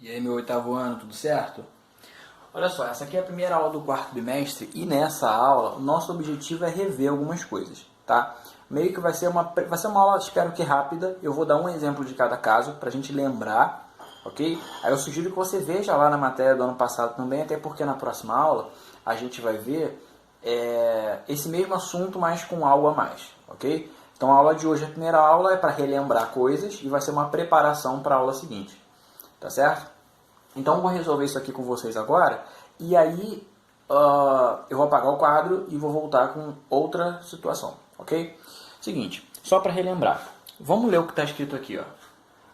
E aí, meu oitavo ano, tudo certo? Olha só, essa aqui é a primeira aula do quarto bimestre e nessa aula o nosso objetivo é rever algumas coisas, tá? Meio que vai ser uma aula, espero que rápida, eu vou dar um exemplo de cada caso pra gente lembrar, ok? Aí eu sugiro que você veja lá na matéria do ano passado também, até porque na próxima aula a gente vai ver esse mesmo assunto, mas com algo a mais, ok? Então a aula de hoje, a primeira aula é para relembrar coisas e vai ser uma preparação para a aula seguinte, tá certo? Então eu vou resolver isso aqui com vocês agora e aí eu vou apagar o quadro e vou voltar com outra situação, ok? Seguinte, só para relembrar, vamos ler o que está escrito aqui, ó.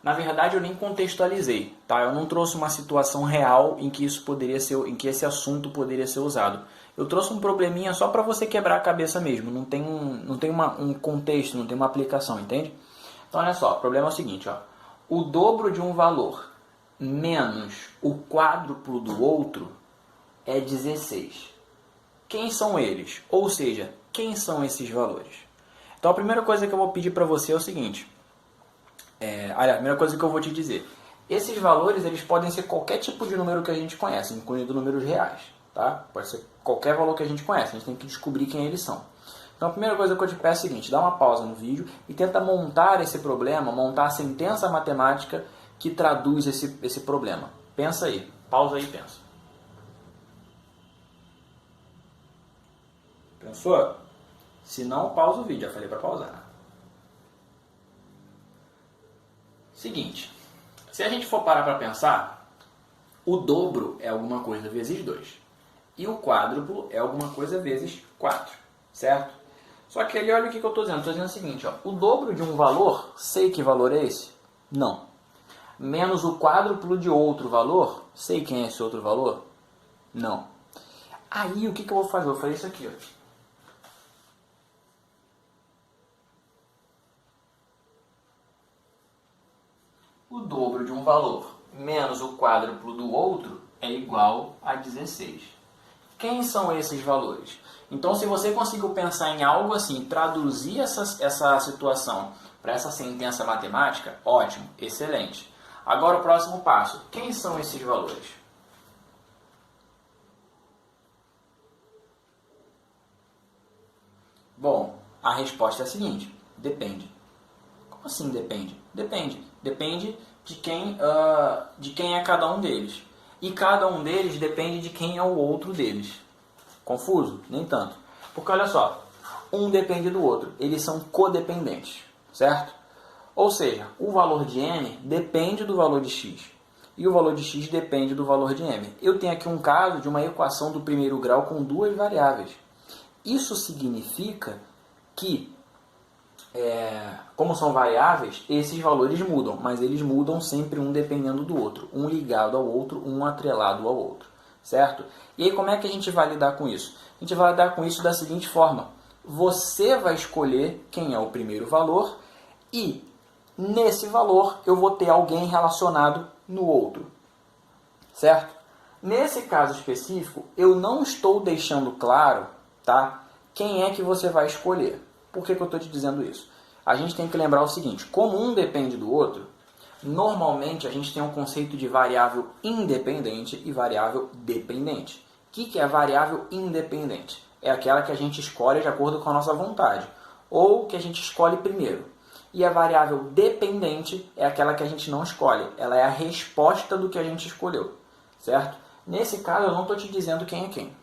Na verdade eu nem contextualizei, tá? Eu não trouxe uma situação real em que isso poderia ser, em que esse assunto poderia ser usado. Eu trouxe um probleminha só para você quebrar a cabeça mesmo, não tem um contexto, não tem uma aplicação, entende? Então olha só, o problema é o seguinte, ó. O dobro de um valor menos o quádruplo do outro é 16. Quem são eles? Ou seja, quem são esses valores? Então a primeira coisa que eu vou pedir para você é o seguinte. A primeira coisa que eu vou te dizer. Esses valores eles podem ser qualquer tipo de número que a gente conhece, incluindo números reais. Tá? Pode ser qualquer valor que a gente conhece, a gente tem que descobrir quem eles são. Então a primeira coisa que eu te peço é o seguinte, dá uma pausa no vídeo e tenta montar esse problema, montar a sentença matemática que traduz esse problema. Pensa aí, pausa aí e pensa. Pensou? Se não, pausa o vídeo, já falei para pausar. Seguinte, se a gente for parar para pensar, o dobro é alguma coisa vezes 2. E o quádruplo é alguma coisa vezes 4, certo? Só que ali, olha o que eu estou dizendo. Estou dizendo o seguinte, ó, o dobro de um valor, sei que valor é esse? Não. Menos o quádruplo de outro valor, sei quem é esse outro valor? Não. Aí, o que eu vou fazer? Eu vou fazer isso aqui, ó. O dobro de um valor menos o quádruplo do outro é igual a 16. Quem são esses valores? Então, se você conseguiu pensar em algo assim, traduzir essa situação para essa sentença matemática, ótimo, excelente. Agora o próximo passo. Quem são esses valores? Bom, a resposta é a seguinte. Depende. Como assim depende? Depende. Depende de quem é cada um deles. E cada um deles depende de quem é o outro deles. Confuso? Nem tanto. Porque olha só, um depende do outro. Eles são codependentes, certo? Ou seja, o valor de n depende do valor de x. E o valor de x depende do valor de m. Eu tenho aqui um caso de uma equação do primeiro grau com duas variáveis. Isso significa que, como são variáveis, esses valores mudam. Mas eles mudam sempre um dependendo do outro. Um ligado ao outro, um atrelado ao outro. Certo? E aí como é que a gente vai lidar com isso? A gente vai lidar com isso da seguinte forma. Você vai escolher quem é o primeiro valor e nesse valor eu vou ter alguém relacionado no outro. Certo? Nesse caso específico, eu não estou deixando claro, tá, quem é que você vai escolher. Por que eu estou te dizendo isso? A gente tem que lembrar o seguinte, como um depende do outro, normalmente a gente tem um conceito de variável independente e variável dependente. O que é variável independente? É aquela que a gente escolhe de acordo com a nossa vontade, ou que a gente escolhe primeiro. E a variável dependente é aquela que a gente não escolhe, ela é a resposta do que a gente escolheu, certo? Nesse caso eu não estou te dizendo quem é quem.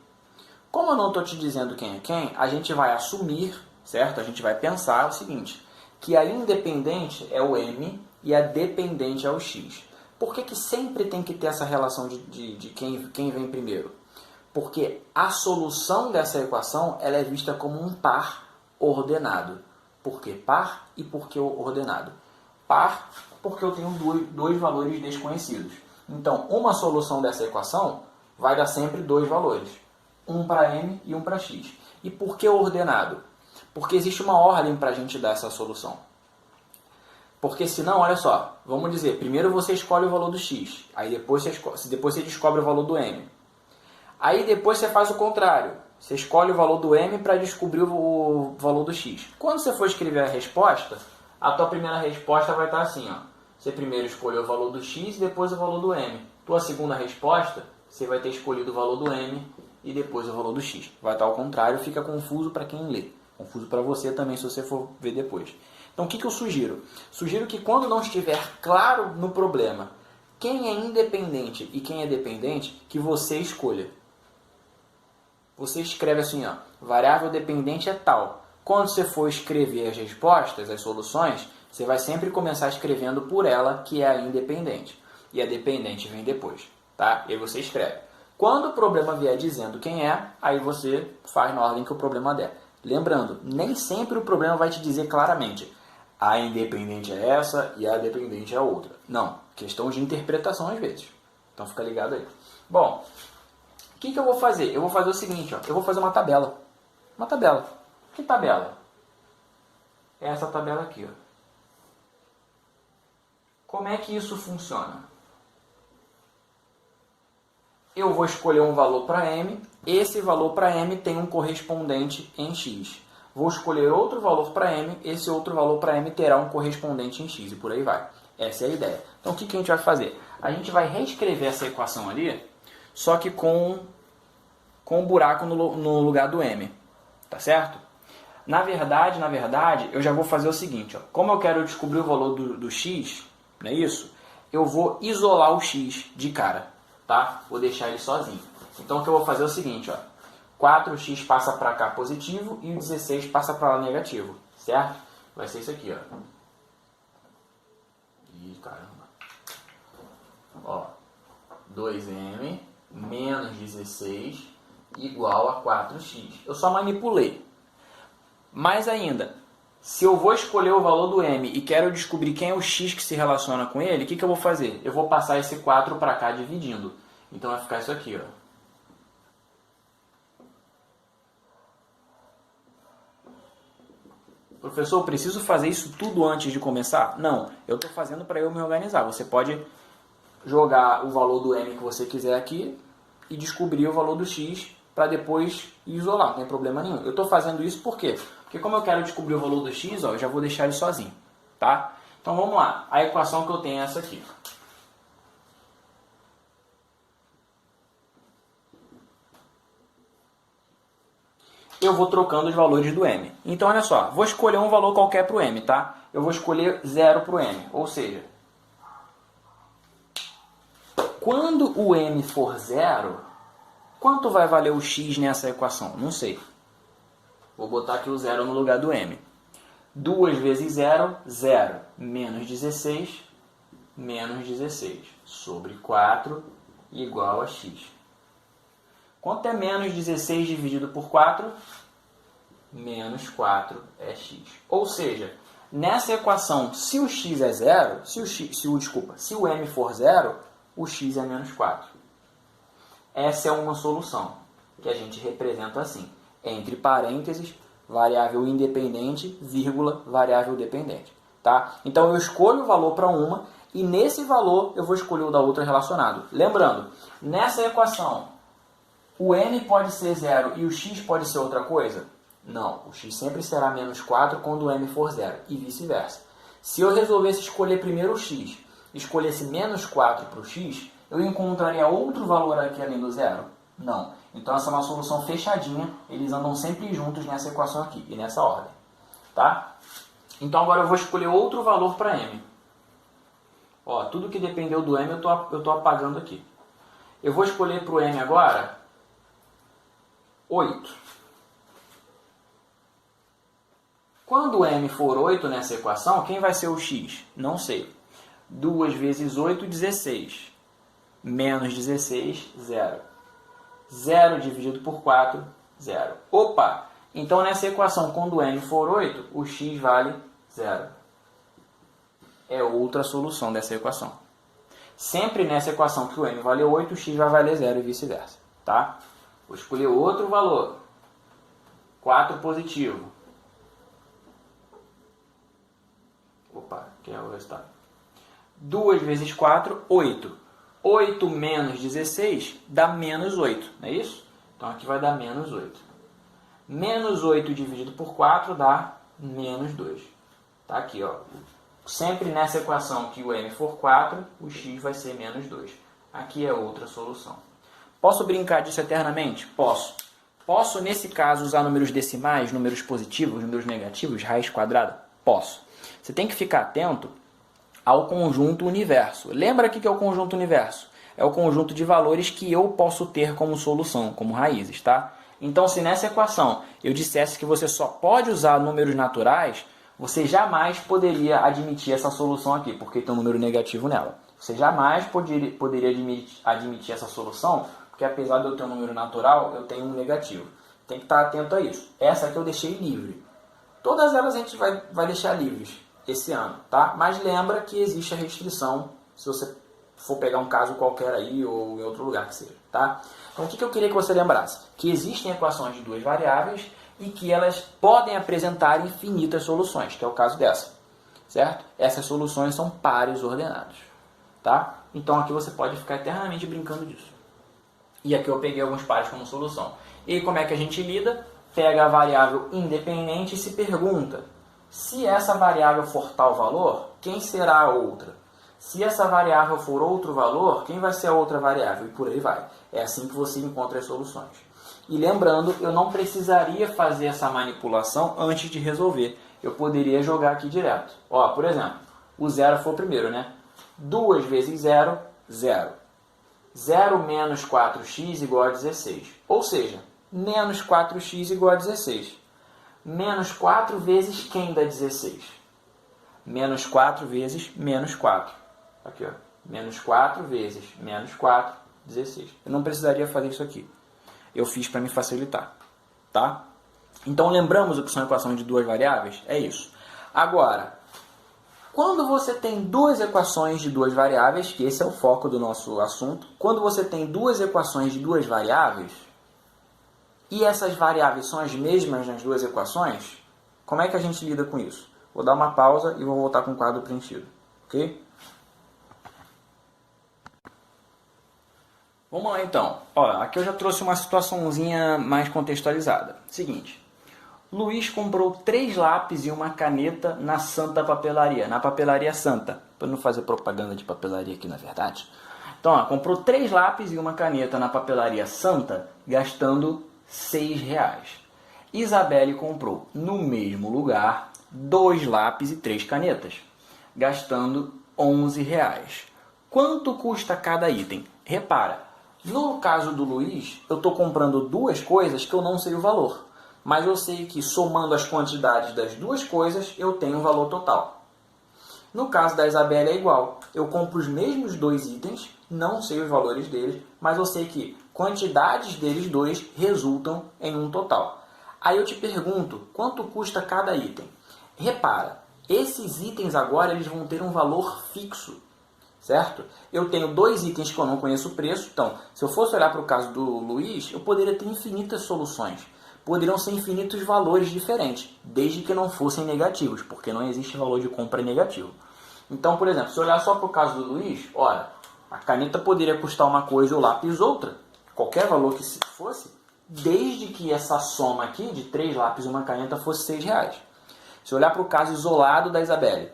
Como eu não estou te dizendo quem é quem, a gente vai assumir, certo? A gente vai pensar o seguinte, que a independente é o m e a dependente é o x. Por que sempre tem que ter essa relação de quem vem primeiro? Porque a solução dessa equação ela é vista como um par ordenado. Por que par e por que ordenado? Par porque eu tenho dois valores desconhecidos. Então, uma solução dessa equação vai dar sempre dois valores. Um para m e um para x. E por que ordenado? Porque existe uma ordem para a gente dar essa solução. Porque senão, olha só, vamos dizer, primeiro você escolhe o valor do x, aí depois você descobre o valor do m. Aí depois você faz o contrário, você escolhe o valor do m para descobrir o valor do x. Quando você for escrever a resposta, a tua primeira resposta vai estar assim, ó. Você primeiro escolheu o valor do x e depois o valor do m. Tua segunda resposta, você vai ter escolhido o valor do m e depois o valor do x. Vai estar ao contrário, fica confuso para quem lê. Confuso para você também, se você for ver depois. Então, o que eu sugiro? Sugiro que quando não estiver claro no problema quem é independente e quem é dependente, que você escolha. Você escreve assim, ó, variável dependente é tal. Quando você for escrever as respostas, as soluções, você vai sempre começar escrevendo por ela, que é a independente. E a dependente vem depois, tá? E aí você escreve. Quando o problema vier dizendo quem é, aí você faz na ordem que o problema der. Lembrando, nem sempre o problema vai te dizer claramente a independente é essa e a dependente é a outra. Não, questão de interpretação às vezes. Então fica ligado aí. Bom, o que eu vou fazer? Eu vou fazer o seguinte, ó, eu vou fazer uma tabela. Uma tabela. Que tabela? É essa tabela aqui, ó. Como é que isso funciona? Eu vou escolher um valor para m, esse valor para m tem um correspondente em x. Vou escolher outro valor para m, esse outro valor para m terá um correspondente em x, e por aí vai. Essa é a ideia. Então, o que a gente vai fazer? A gente vai reescrever essa equação ali, só que com um buraco no lugar do m, tá certo? Na verdade, eu já vou fazer o seguinte, ó. Como eu quero descobrir o valor do x, não é isso? Eu vou isolar o x de cara, tá? Vou deixar ele sozinho. Então, o que eu vou fazer é o seguinte, ó. 4x passa para cá positivo e o 16 passa para lá negativo, certo? Vai ser isso aqui, ó. Ih, caramba. Ó, 2m menos 16 igual a 4x. Eu só manipulei. Mais ainda, se eu vou escolher o valor do m e quero descobrir quem é o x que se relaciona com ele, o que eu vou fazer? Eu vou passar esse 4 para cá dividindo. Então vai ficar isso aqui, ó. Professor, eu preciso fazer isso tudo antes de começar? Não, eu estou fazendo para eu me organizar. Você pode jogar o valor do m que você quiser aqui e descobrir o valor do x para depois isolar, não tem problema nenhum. Eu estou fazendo isso por quê? Porque como eu quero descobrir o valor do x, ó, eu já vou deixar ele sozinho, tá? Então vamos lá, a equação que eu tenho é essa aqui. Eu vou trocando os valores do m. Então, olha só, vou escolher um valor qualquer para o m, tá? Eu vou escolher 0 para o m, ou seja, quando o m for 0, quanto vai valer o x nessa equação? Não sei. Vou botar aqui o 0 no lugar do m. 2 vezes 0, 0. Menos 16, menos 16. Sobre 4, igual a x. Quanto é menos 16 dividido por 4? Menos 4 é x. Ou seja, nessa equação, se o x é 0, se o m for 0, o x é menos 4. Essa é uma solução que a gente representa assim, entre parênteses, variável independente, vírgula, variável dependente. Tá? Então eu escolho o valor para uma e nesse valor eu vou escolher o da outra relacionado. Lembrando, nessa equação, o m pode ser 0 e o x pode ser outra coisa? Não, o x sempre será menos 4 quando o m for 0 e vice-versa. Se eu resolvesse escolher primeiro o x e escolhesse menos 4 para o x, eu encontraria outro valor aqui além do zero? Não. Então essa é uma solução fechadinha, eles andam sempre juntos nessa equação aqui e nessa ordem. Tá? Então agora eu vou escolher outro valor para m. Ó, tudo que dependeu do m eu estou apagando aqui. Eu vou escolher para o m agora 8. Quando m for 8 nessa equação, quem vai ser o x? Não sei. 2 vezes 8, 16. Menos 16, 0. 0 dividido por 4, 0. Opa! Então, nessa equação, quando m for 8, o x vale 0. É outra solução dessa equação. Sempre nessa equação que o m vale 8, o x vai valer 0 e vice-versa. Tá? Vou escolher outro valor. 4 positivo. Opa, que é o resultado. 2 vezes 4, 8. 8 menos 16 dá menos 8, não é isso? Então aqui vai dar menos 8. Menos 8 dividido por 4 dá menos 2. Tá aqui, ó. Sempre nessa equação que o m for 4, o x vai ser menos 2. Aqui é outra solução. Posso brincar disso eternamente? Posso. Posso, nesse caso, usar números decimais, números positivos, números negativos, raiz quadrada? Posso. Você tem que ficar atento ao conjunto universo. Lembra o que é o conjunto universo? É o conjunto de valores que eu posso ter como solução, como raízes, tá? Então, se nessa equação eu dissesse que você só pode usar números naturais, você jamais poderia admitir essa solução aqui, porque tem um número negativo nela. Você jamais poderia admitir essa solução, porque apesar de eu ter um número natural, eu tenho um negativo. Tem que estar atento a isso. Essa aqui eu deixei livre. Todas elas a gente vai deixar livres esse ano, tá? Mas lembra que existe a restrição, se você for pegar um caso qualquer aí ou em outro lugar que seja, tá? Então o que eu queria que você lembrasse? Que existem equações de duas variáveis e que elas podem apresentar infinitas soluções, que é o caso dessa, certo? Essas soluções são pares ordenados, tá? Então aqui você pode ficar eternamente brincando disso. E aqui eu peguei alguns pares como solução. E como é que a gente lida? Pega a variável independente e se pergunta: se essa variável for tal valor, quem será a outra? Se essa variável for outro valor, quem vai ser a outra variável? E por aí vai. É assim que você encontra as soluções. E lembrando, eu não precisaria fazer essa manipulação antes de resolver. Eu poderia jogar aqui direto. Ó, por exemplo, o zero foi o primeiro, né? 2 vezes 0, 0. 0 menos 4x igual a 16. Ou seja, menos 4x igual a 16. Menos 4 vezes quem dá 16? Menos 4 vezes menos 4. Aqui, ó. Menos 4 vezes menos 4, 16. Eu não precisaria fazer isso aqui. Eu fiz para me facilitar, tá? Então, lembramos o que são equações de duas variáveis? É isso. Agora, quando você tem duas equações de duas variáveis, que esse é o foco do nosso assunto, quando você tem duas equações de duas variáveis, e essas variáveis são as mesmas nas duas equações, como é que a gente lida com isso? Vou dar uma pausa e vou voltar com o quadro preenchido, ok? Vamos lá então. Ó, aqui eu já trouxe uma situaçãozinha mais contextualizada. Seguinte, Luiz comprou 3 lápis e uma caneta na Santa Papelaria, na Papelaria Santa, para não fazer propaganda de papelaria aqui na verdade. Então, ó, comprou 3 lápis e uma caneta na Papelaria Santa, gastando R$6. Isabelle comprou, no mesmo lugar, 2 lápis e 3 canetas, gastando R$11. Quanto custa cada item? Repara, no caso do Luiz, eu estou comprando duas coisas que eu não sei o valor. Mas eu sei que somando as quantidades das duas coisas, eu tenho um valor total. No caso da Isabelle é igual. Eu compro os mesmos 2 itens, não sei os valores deles, mas eu sei que quantidades deles dois resultam em um total. Aí eu te pergunto, quanto custa cada item? Repara, esses itens agora eles vão ter um valor fixo. Certo? Eu tenho 2 itens que eu não conheço o preço, então, se eu fosse olhar para o caso do Luiz, eu poderia ter infinitas soluções. Poderiam ser infinitos valores diferentes, desde que não fossem negativos, porque não existe valor de compra negativo. Então, por exemplo, se eu olhar só para o caso do Luiz, olha, a caneta poderia custar uma coisa e o lápis outra, qualquer valor que fosse, desde que essa soma aqui de 3 lápis e uma caneta fosse R$6. Se eu olhar para o caso isolado da Isabelle,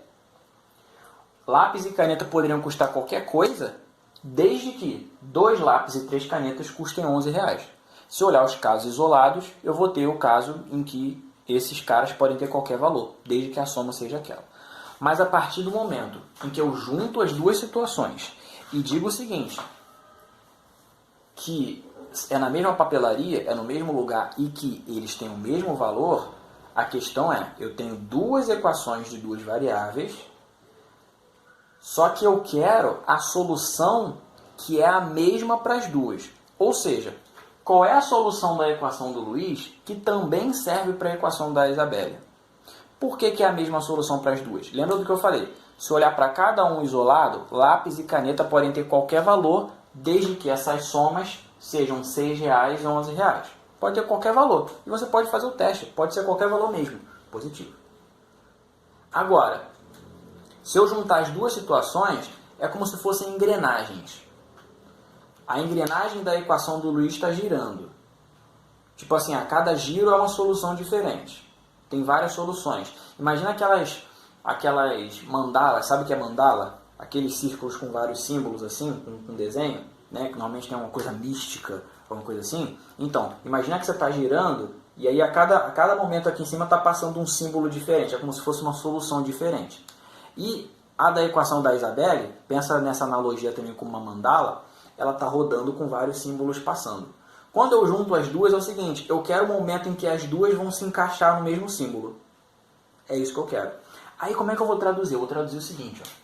lápis e caneta poderiam custar qualquer coisa, desde que 2 lápis e 3 canetas custem R$11. Se eu olhar os casos isolados, eu vou ter o caso em que esses caras podem ter qualquer valor, desde que a soma seja aquela. Mas a partir do momento em que eu junto as duas situações e digo o seguinte, que é na mesma papelaria, é no mesmo lugar e que eles têm o mesmo valor, a questão é, eu tenho duas equações de duas variáveis, só que eu quero a solução que é a mesma para as duas. Ou seja, qual é a solução da equação do Luiz que também serve para a equação da Isabelle? Por que é a mesma solução para as duas? Lembra do que eu falei? Se olhar para cada um isolado, lápis e caneta podem ter qualquer valor, desde que essas somas sejam R$6 e R$11. Pode ter qualquer valor. E você pode fazer o teste. Pode ser qualquer valor mesmo. Positivo. Agora, se eu juntar as duas situações, é como se fossem engrenagens. A engrenagem da equação do Luiz está girando. Tipo assim, a cada giro é uma solução diferente. Tem várias soluções. Imagina aquelas aquelas mandalas, sabe o que é mandala? Aqueles círculos com vários símbolos assim, com desenho, né? Que normalmente tem uma coisa mística, alguma coisa assim. Então, imagina que você está girando e aí a cada momento aqui em cima está passando um símbolo diferente, é como se fosse uma solução diferente. E a da equação da Isabelle, pensa nessa analogia também com uma mandala, ela está rodando com vários símbolos passando. Quando eu junto as duas é o seguinte, eu quero um momento em que as duas vão se encaixar no mesmo símbolo. É isso que eu quero. Aí como é que eu vou traduzir? Eu vou traduzir o seguinte, ó.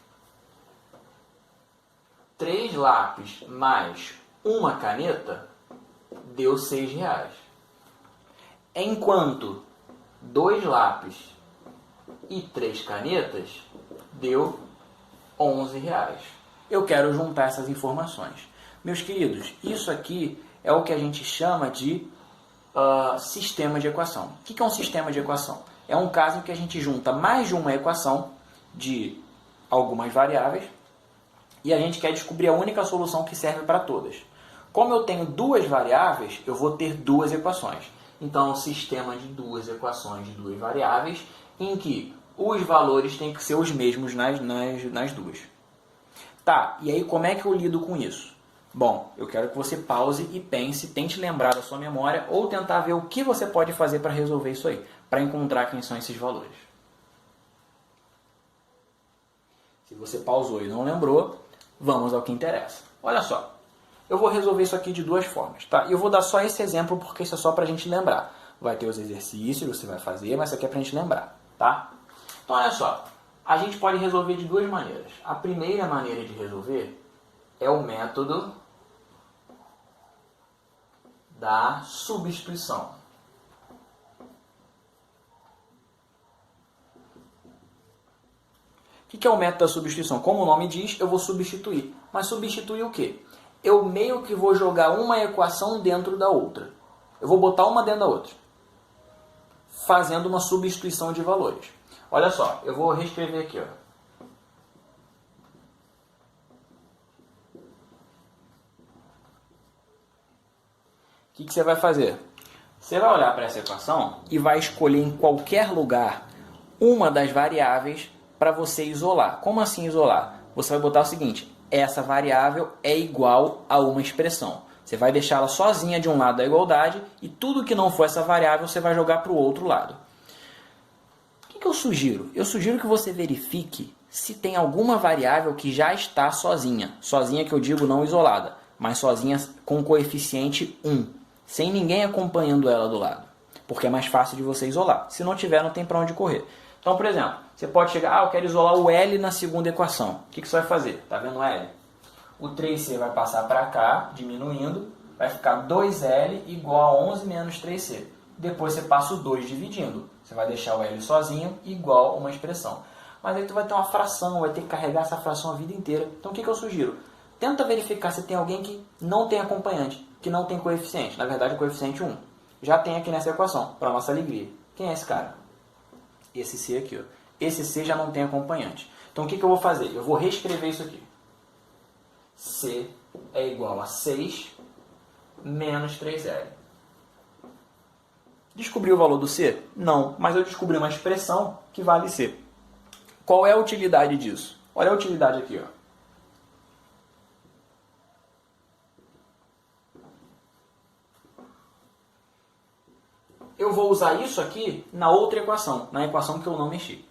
3 lápis mais uma caneta deu R$6. Enquanto 2 lápis e 3 canetas deu R$11. Eu quero juntar essas informações. Meus queridos, isso aqui é o que a gente chama de sistema de equação. O que é um sistema de equação? É um caso em que a gente junta mais de uma equação de algumas variáveis e a gente quer descobrir a única solução que serve para todas. Como eu tenho duas variáveis, eu vou ter duas equações. Então, é um sistema de duas equações de duas variáveis em que os valores têm que ser os mesmos nas duas. Tá, e aí como é que eu lido com isso? Bom, eu quero que você pause e pense, tente lembrar da sua memória ou tentar ver o que você pode fazer para resolver isso aí, para encontrar quem são esses valores. Se você pausou e não lembrou, vamos ao que interessa. Olha só, eu vou resolver isso aqui de duas formas, tá? E eu vou dar só esse exemplo porque isso é só para a gente lembrar. Vai ter os exercícios, você vai fazer, mas isso aqui é para a gente lembrar, tá? Então, olha só, a gente pode resolver de duas maneiras. A primeira maneira de resolver é o método da substituição. O que é o método da substituição? Como o nome diz, eu vou substituir. Mas substituir o quê? Eu meio que vou jogar uma equação dentro da outra. Eu vou botar uma dentro da outra, fazendo uma substituição de valores. Olha só, eu vou reescrever aqui, ó. O que você vai fazer? Você vai olhar para essa equação e vai escolher em qualquer lugar uma das variáveis para você isolar. Como assim isolar? Você vai botar o seguinte, essa variável é igual a uma expressão. Você vai deixá-la sozinha de um lado da igualdade e tudo que não for essa variável você vai jogar para o outro lado. O que eu sugiro? Eu sugiro que você verifique se tem alguma variável que já está sozinha. Sozinha que eu digo não isolada, mas sozinha com coeficiente 1. Sem ninguém acompanhando ela do lado. Porque é mais fácil de você isolar. Se não tiver, não tem para onde correr. Então, por exemplo, você pode chegar, eu quero isolar o L na segunda equação. O que você vai fazer? Está vendo o L? O 3C vai passar para cá, diminuindo. Vai ficar 2L igual a 11 menos 3C. Depois você passa o 2 dividindo. Você vai deixar o L sozinho igual a uma expressão. Mas aí tu vai ter uma fração, vai ter que carregar essa fração a vida inteira. Então, o que eu sugiro? Tenta verificar se tem alguém que não tem acompanhante, que não tem coeficiente. Na verdade, o coeficiente 1. Já tem aqui nessa equação, para nossa alegria. Quem é esse cara? Esse C aqui, ó. Esse C já não tem acompanhante. Então, o que eu vou fazer? Eu vou reescrever isso aqui. C é igual a 6 menos 3L. Descobri o valor do C? Não, mas eu descobri uma expressão que vale C. Qual é a utilidade disso? Olha a utilidade aqui, ó. Eu vou usar isso aqui na outra equação, na equação que eu não mexi.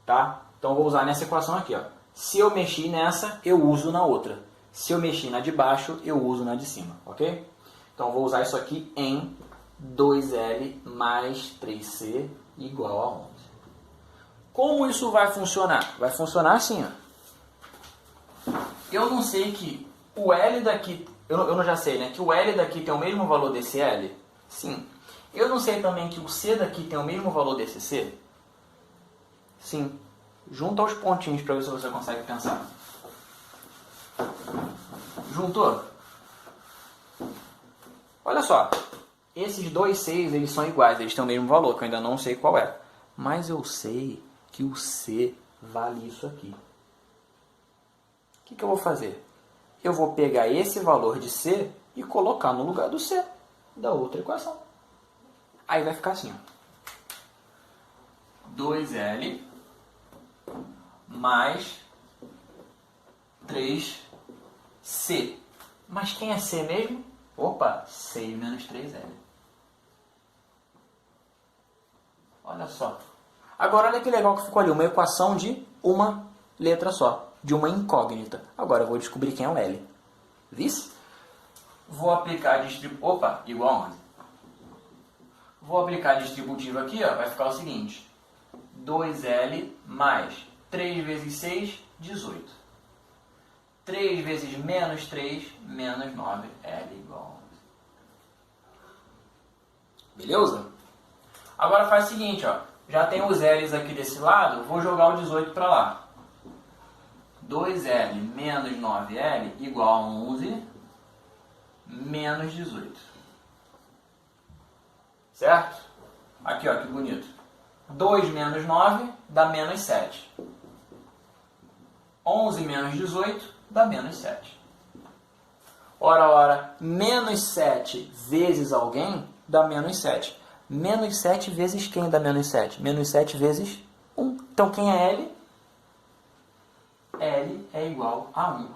Tá? Então eu vou usar nessa equação aqui, ó. Se eu mexi nessa, eu uso na outra. Se eu mexi na de baixo, eu uso na de cima, ok? Então eu vou usar isso aqui em 2L mais 3C igual a 11. Como isso vai funcionar? Vai funcionar assim, ó. Eu não sei que o L daqui, eu não já sei, né? Que o L daqui tem o mesmo valor desse L? Sim. Eu não sei também que o C daqui tem o mesmo valor desse C? Sim. Junta os pontinhos para ver se você consegue pensar. Juntou? Olha só. Esses dois Cs, eles são iguais, eles têm o mesmo valor, que eu ainda não sei qual é. Mas eu sei que o C vale isso aqui. O que eu vou fazer? Eu vou pegar esse valor de C e colocar no lugar do C da outra equação. Aí vai ficar assim, ó. 2L mais 3C. Mas quem é C mesmo? Opa, 6 menos 3L. Olha só. Agora olha que legal que ficou ali, uma equação de uma letra só, de uma incógnita. Agora eu vou descobrir quem é o L. Vice? Vou aplicar a distributiva. Opa, igual a 11. Vou aplicar a distributiva aqui, ó, vai ficar o seguinte. 2L mais 3 vezes 6, 18. 3 vezes menos 3, menos 9L igual a 11. Beleza? Agora faz o seguinte, ó. Já tem os L's aqui desse lado, vou jogar o 18 para lá. 2L menos 9L igual a 11 menos 18. Certo? Aqui, ó, que bonito. 2 menos 9 dá menos 7. 11 menos 18 dá menos 7. Ora, menos 7 vezes alguém dá menos 7. Menos 7 vezes quem dá menos 7? Menos 7 vezes 1. Então, quem é L? L é igual a 1.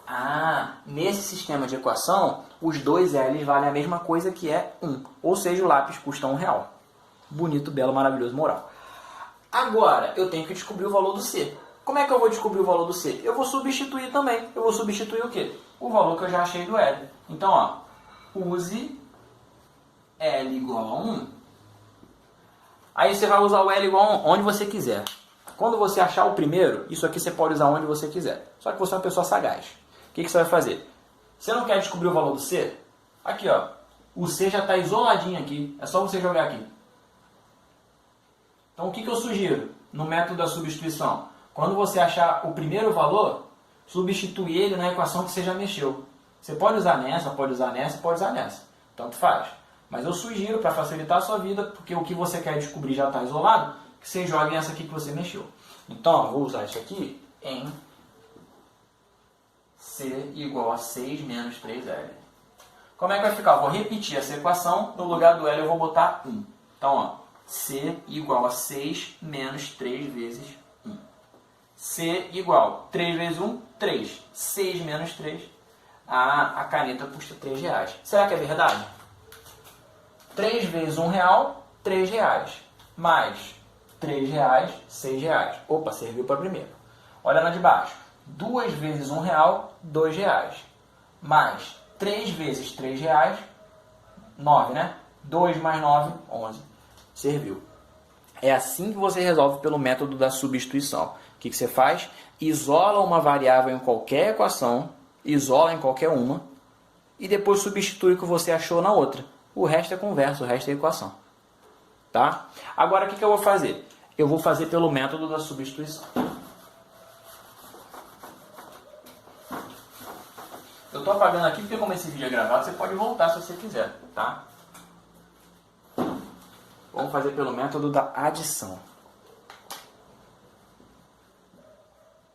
Ah, nesse sistema de equação, os dois L's valem a mesma coisa, que é 1. Ou seja, o lápis custa R$1. Bonito, belo, maravilhoso, moral. Agora, eu tenho que descobrir o valor do C. Como é que eu vou descobrir o valor do C? Eu vou substituir também. Eu vou substituir o quê? O valor que eu já achei do L. Então, ó, use L igual a 1. Aí você vai usar o L igual a onde você quiser. Quando você achar o primeiro, isso aqui você pode usar onde você quiser. Só que você é uma pessoa sagaz. O que você vai fazer? Você não quer descobrir o valor do C? Aqui, ó. O C já está isoladinho aqui. É só você jogar aqui. Então, o que eu sugiro no método da substituição? Quando você achar o primeiro valor, substitui ele na equação que você já mexeu. Você pode usar nessa, pode usar nessa, pode usar nessa. Tanto faz. Mas eu sugiro, para facilitar a sua vida, porque o que você quer descobrir já está isolado, que você jogue essa aqui que você mexeu. Então, eu vou usar isso aqui em C igual a 6 menos 3L. Como é que vai ficar? Eu vou repetir essa equação, no lugar do L eu vou botar 1. Então, ó, C igual a 6 menos 3 vezes 1. C igual 3 vezes 1, 3. 6 menos 3. A caneta custa R$3. Será que é verdade? 3 vezes R$1, R$3. Mais R$3, R$6. Opa, serviu para primeiro. Olha na de baixo. 2 vezes R$1, R$2. Mais 3 vezes R$3, 9, né? 2 mais 9, 11. Serviu. É assim que você resolve pelo método da substituição. O que você faz? Isola uma variável em qualquer equação, isola em qualquer uma, e depois substitui o que você achou na outra. O resto é conversa, o resto é equação. Tá? Agora, o que eu vou fazer? Eu vou fazer pelo método da substituição. Eu estou apagando aqui porque, como esse vídeo é gravado, você pode voltar se você quiser. Tá? Vamos fazer pelo método da adição.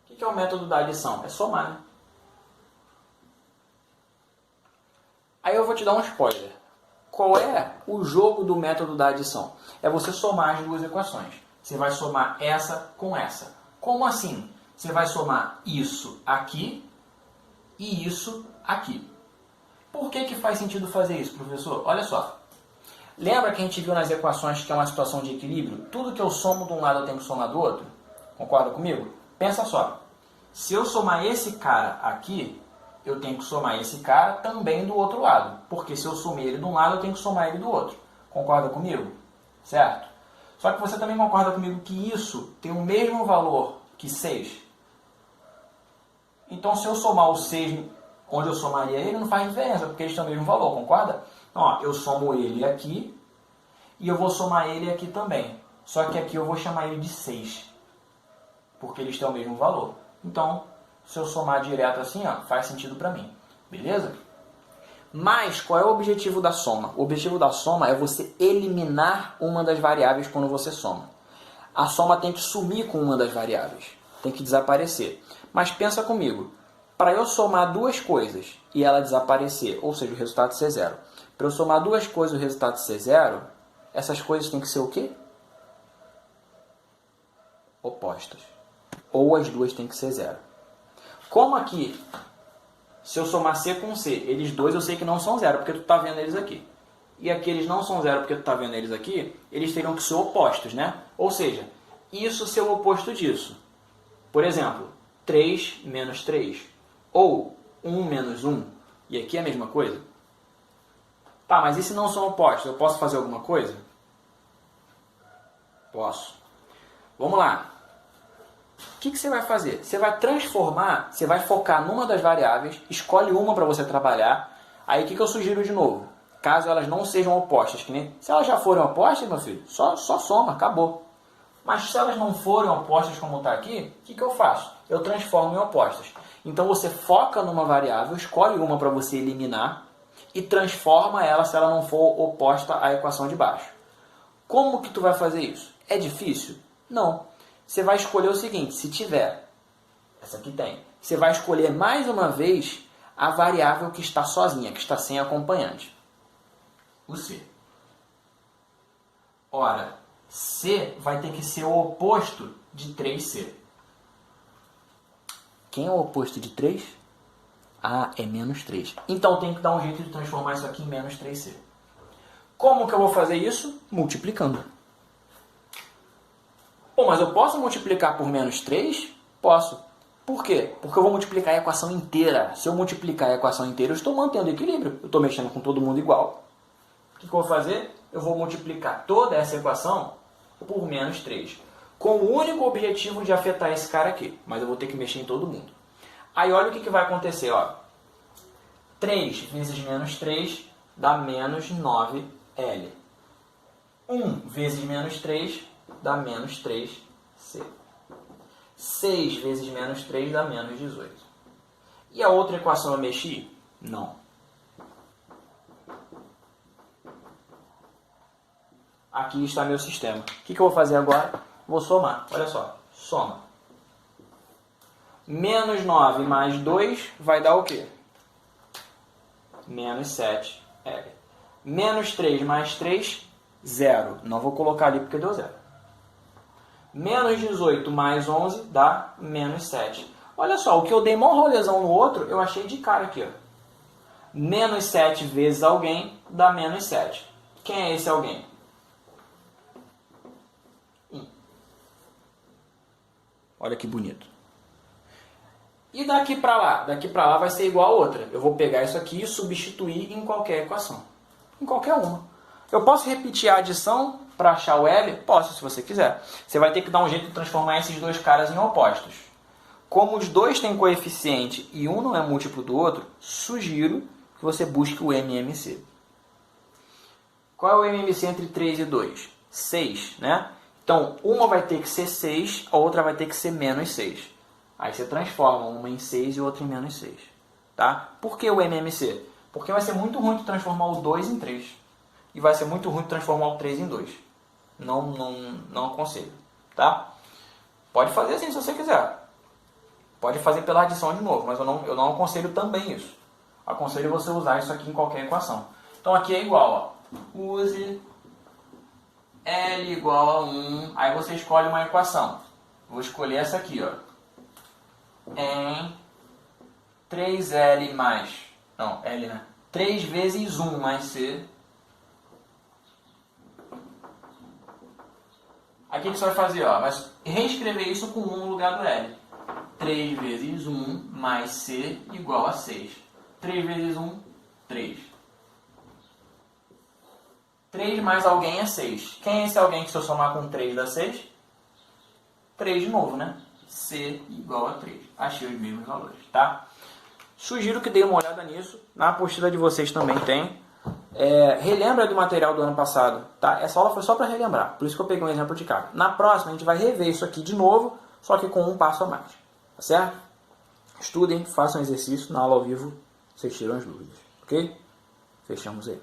O que é o método da adição? É somar, né? Aí eu vou te dar um spoiler. Qual é o jogo do método da adição? É você somar as duas equações. Você vai somar essa com essa. Como assim? Você vai somar isso aqui e isso aqui. Por que faz sentido fazer isso, professor? Olha só. Lembra que a gente viu nas equações que é uma situação de equilíbrio? Tudo que eu somo de um lado eu tenho que somar do outro? Concorda comigo? Pensa só. Se eu somar esse cara aqui, eu tenho que somar esse cara também do outro lado. Porque se eu somei ele de um lado, eu tenho que somar ele do outro. Concorda comigo? Certo? Só que você também concorda comigo que isso tem o mesmo valor que 6? Então, se eu somar o 6 onde eu somaria ele, não faz diferença, porque eles têm o mesmo valor, concorda? Então, ó, eu somo ele aqui e eu vou somar ele aqui também. Só que aqui eu vou chamar ele de 6, porque eles têm o mesmo valor. Então, se eu somar direto assim, ó, faz sentido para mim. Beleza? Mas, qual é o objetivo da soma? O objetivo da soma é você eliminar uma das variáveis quando você soma. A soma tem que sumir com uma das variáveis. Tem que desaparecer. Mas pensa comigo. Para eu somar duas coisas e ela desaparecer, ou seja, o resultado ser zero. Para eu somar duas coisas e o resultado ser zero, essas coisas têm que ser o quê? Opostas. ou as duas têm que ser 0. Como aqui, se eu somar C com C, eles dois eu sei que não são 0, porque tu está vendo eles aqui. E aqui eles não são 0 porque tu está vendo eles aqui, eles teriam que ser opostos, né? Ou seja, isso ser o oposto disso. Por exemplo, 3 menos 3. Ou 1 menos 1. E aqui é a mesma coisa. Tá, mas e se não são opostos? Eu posso fazer alguma coisa? Posso. Vamos lá. O que você vai fazer? Você vai transformar, você vai focar numa das variáveis, escolhe uma para você trabalhar. Aí o que eu sugiro de novo? Caso elas não sejam opostas, que nem... se elas já forem opostas, meu filho, só soma, acabou. Mas se elas não forem opostas como está aqui, o que eu faço? Eu transformo em opostas. Então você foca numa variável, escolhe uma para você eliminar e transforma ela se ela não for oposta à equação de baixo. Como que tu vai fazer isso? É difícil? Não. Você vai escolher o seguinte, se tiver, essa aqui tem, você vai escolher mais uma vez a variável que está sozinha, que está sem acompanhante. O C. Ora, C vai ter que ser o oposto de 3C. Quem é o oposto de 3? Ah, é menos 3. Então tem que dar um jeito de transformar isso aqui em menos 3C. Como que eu vou fazer isso? Multiplicando. Pô, mas eu posso multiplicar por menos 3? Posso. Por quê? Porque eu vou multiplicar a equação inteira. Se eu multiplicar a equação inteira, eu estou mantendo o equilíbrio. Eu estou mexendo com todo mundo igual. O que eu vou fazer? Eu vou multiplicar toda essa equação por menos 3. Com o único objetivo de afetar esse cara aqui. Mas eu vou ter que mexer em todo mundo. Aí olha o que vai acontecer. Ó. 3 vezes menos 3 dá menos 9L. 1 vezes menos 3 dá menos 3C. 6 vezes menos 3 dá menos 18. E a outra equação eu mexi? Não. Aqui está meu sistema. O que eu vou fazer agora? Vou somar. Olha só. Soma. Menos 9 mais 2 vai dar o quê? Menos 7L. Menos 3 mais 3, 0. Não vou colocar ali porque deu 0. Menos 18 mais 11 dá menos 7. Olha só, o que eu dei mó rolezão no outro, eu achei de cara aqui. Ó. Menos 7 vezes alguém dá menos 7. Quem é esse alguém? 1. Olha que bonito. E daqui para lá? Daqui para lá vai ser igual a outra. Eu vou pegar isso aqui e substituir em qualquer equação. Em qualquer uma. Eu posso repetir a adição para achar o L? Posso, se você quiser. Você vai ter que dar um jeito de transformar esses dois caras em opostos. Como os dois têm coeficiente e um não é múltiplo do outro, sugiro que você busque o MMC. Qual é o MMC entre 3 e 2? 6, né? Então, uma vai ter que ser 6, a outra vai ter que ser menos 6. Aí você transforma uma em 6 e outra em menos 6. Tá? Por que o MMC? Porque vai ser muito ruim de transformar o 2 em 3. E vai ser muito ruim de transformar o 3 em 2. Não aconselho. Tá? Pode fazer assim se você quiser. Pode fazer pela adição de novo, mas eu não aconselho também isso. Aconselho você usar isso aqui em qualquer equação. Então aqui é igual. Ó. Use L igual a 1. Aí você escolhe uma equação. Vou escolher essa aqui. Ó. Em 3L mais... Não, L, né? 3 vezes 1 mais C. Aqui que você vai fazer? Ó, vai reescrever isso com 1 no lugar do L. 3 vezes 1 mais C igual a 6. 3 vezes 1, 3. 3 mais alguém é 6. Quem é esse alguém que se eu somar com 3 dá 6? 3 de novo, né? C igual a 3. Achei os mesmos valores, tá? Sugiro que dê uma olhada nisso. Na apostila de vocês também tem. Relembra do material do ano passado, tá? Essa aula foi só para relembrar. Por isso que eu peguei um exemplo de cá. Na próxima a gente vai rever isso aqui de novo, só que com um passo a mais. Tá certo? Estudem, façam exercício. Na aula ao vivo vocês tiram as dúvidas. Ok? Fechamos aí.